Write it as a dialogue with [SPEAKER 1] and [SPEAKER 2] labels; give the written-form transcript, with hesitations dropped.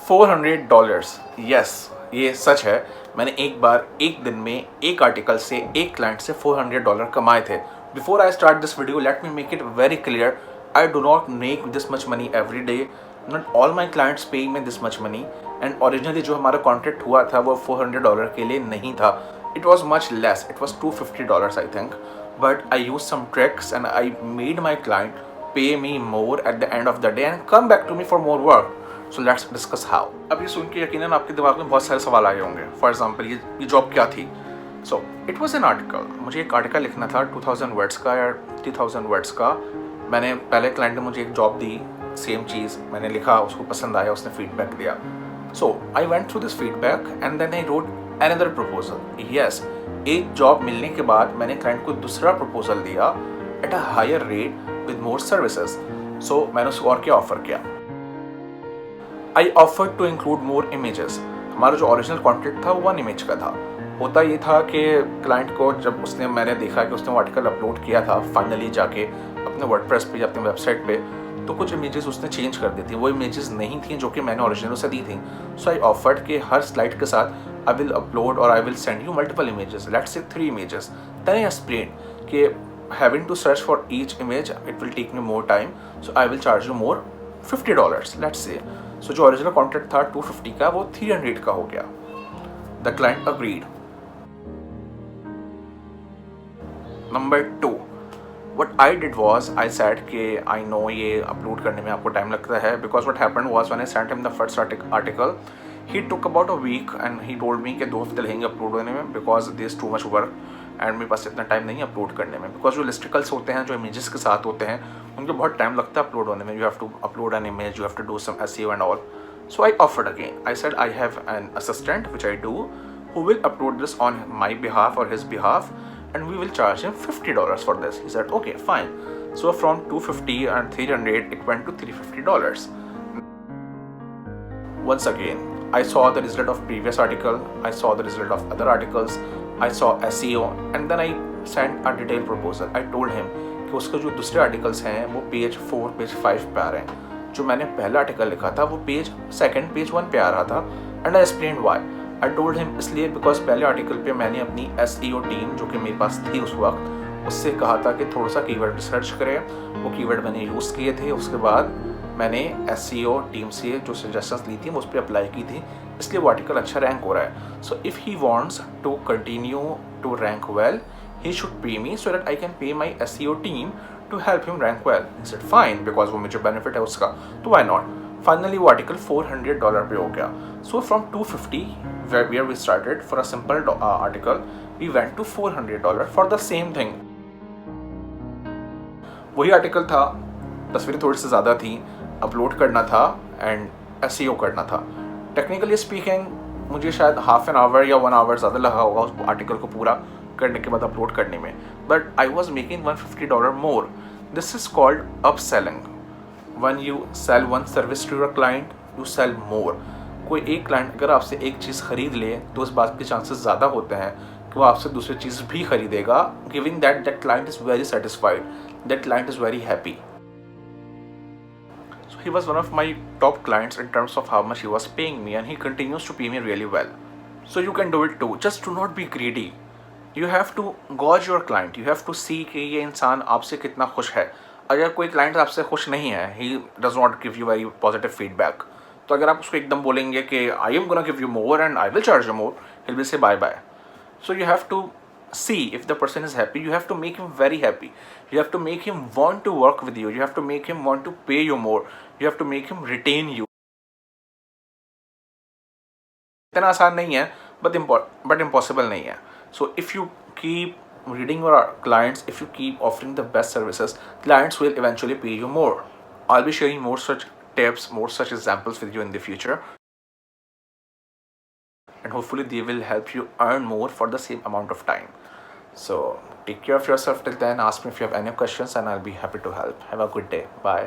[SPEAKER 1] $400, yes, ये सच है। मैंने एक बार एक दिन में एक आर्टिकल से एक क्लाइंट से $400 कमाए थे। Before I start this video, let me make it very clear, I do not make this much money every day, not all my clients pay me this much money. And originally जो हमारा contract हुआ था वो $400 के लिए नहीं था, it was much less, it was $250 I think, but I use some tricks and I made my client pay me more at the end of the day and come back to me for more work. So let's discuss how. अब ये सुन के यकीनन आपके दिमाग में बहुत सारे सवाल आए होंगे। फॉर एग्जाम्पल ये जॉब क्या थी? So it was an article, मुझे एक आर्टिकल लिखना था 2000 वर्ड्स का या 3000 वर्ड्स का। मैंने पहले क्लाइंट ने मुझे एक जॉब दी, सेम चीज़ मैंने लिखा, उसको पसंद आया, उसने फीडबैक दिया। So I went through this feedback and then I wrote another proposal. Yes, एक जॉब मिलने के बाद मैंने क्लाइंट को दूसरा प्रपोजल दिया at a higher rate with more services. So मैंने उसको और क्या ऑफर किया? I offered to include more images. हमारा जो ओरिजिनल कॉन्ट्रैक्ट था वो 1 इमेज का था। होता ये था कि क्लाइंट को जब मैंने देखा कि उसने वो आर्टिकल अपलोड किया था फाइनली जाके अपने वर्डप्रेस पे या अपने वेबसाइट पे, तो कुछ इमेजेस उसने चेंज कर दी थी, वो इमेजेस नहीं थी जो कि मैंने ओरिजिनल से दी थी। सो आई ऑफर्ड कि हर स्लाइड के साथ आई विल अपलोड और I will send you multiple images, let's say 3 images. Then I explain कि having to search for each image, it will take me more time, so I will charge you more, $50, let's say. So जो original contract था 250 का वो 300 का हो गया। The client agreed. Number 2, what I did was I said कि I know ये upload करने में आपको टाइम लगता है, because what happened was when I sent him the first article, he took about a week and he told me कि 2 हफ्ते लगेंगे अपलोड होने में because there is too much work and मेरे पास इतना टाइम नहीं है अपलोड करने में, बिकॉज जो लिस्टिकल्स होते हैं जो इमेजेस के साथ होते हैं उनको बहुत टाइम लगता है अपलोड होने में। You have to upload an image, you have to do some SEO and all. So I offered again, I said I have an assistant which I do who will upload this on my behalf और his behalf and we will charge him $50 for this. He said okay fine. So from 250 and 300 it went to $350. Once again I saw the result of previous article, I saw the result of other articles, I saw SEO and then I sent a detailed proposal. I told him कि उसके जो दूसरे articles हैं वो page 4, page 5 पे आ रहे हैं। जो मैंने पहला आर्टिकल लिखा था वो पेज 1 पे आ रहा था and I explain why. I told him इसलिए बिकॉज पहले आर्टिकल पे मैंने अपनी SEO टीम जो कि मेरे पास थी उस वक्त, उससे कहा था कि थोड़ा सा कीवर्ड रिसर्च करें। वो कीवर्ड मैंने यूज़ किए थे, उसके बाद मैंने SEO टीम से जो सजेशंस ली थी वो उस पर अप्लाई की थी, इसलिए वो आर्टिकल अच्छा रैंक हो रहा है। So if he wants to continue to rank well he should pay me so that I can pay my SEO team to help him rank well. Is it fine, because वो मुझे benefit है उसका, तो why not. Finally वो article $400 पे हो गया। So from 250 where we started for a simple article we went to $400 for the same thing. वही आर्टिकल था, तस्वीरें थोड़ी सी ज़्यादा थी, अपलोड करना था एंड SEO करना था। टेक्निकली स्पीकिंग मुझे शायद हाफ एन आवर या 1 आवर ज़्यादा लगा होगा उस आर्टिकल को पूरा करने के बाद अपलोड करने में, but I was making $150 more. This is called upselling. When you sell one service to your client you sell more. कोई एक क्लाइंट अगर आपसे एक चीज़ खरीद ले तो इस बात के चांसेस ज़्यादा होते हैं कि वो आपसे दूसरी चीज़ भी खरीदेगा, giving that client is very satisfied, that client is very happy. He was one of my top clients in terms of how much he was paying me and he continues to pay me really well. So you can do it too. Just do not be greedy. You have to gauge your client. You have to see कि ये इंसान आपसे कितना खुश है। अगर कोई client आपसे खुश नहीं है, he does not give you very positive feedback, तो अगर आप उसको एकदम बोलेंगे कि I am gonna give you more and I will charge you more, he'll will say bye bye. So you have to see if the person is happy. You have to make him very happy. You have to make him want to work with you. You have to make him want to pay you more. You have to make him retain you. इतना आसान नहीं है, but impossible नहीं है. So if you keep reading your clients, if you keep offering the best services, clients will eventually pay you more. I'll be sharing more such tips, more such examples with you in the future. And hopefully they will help you earn more for the same amount of time. So take care of yourself till then. Ask me if you have any questions and I'll be happy to help. Have a good day. Bye.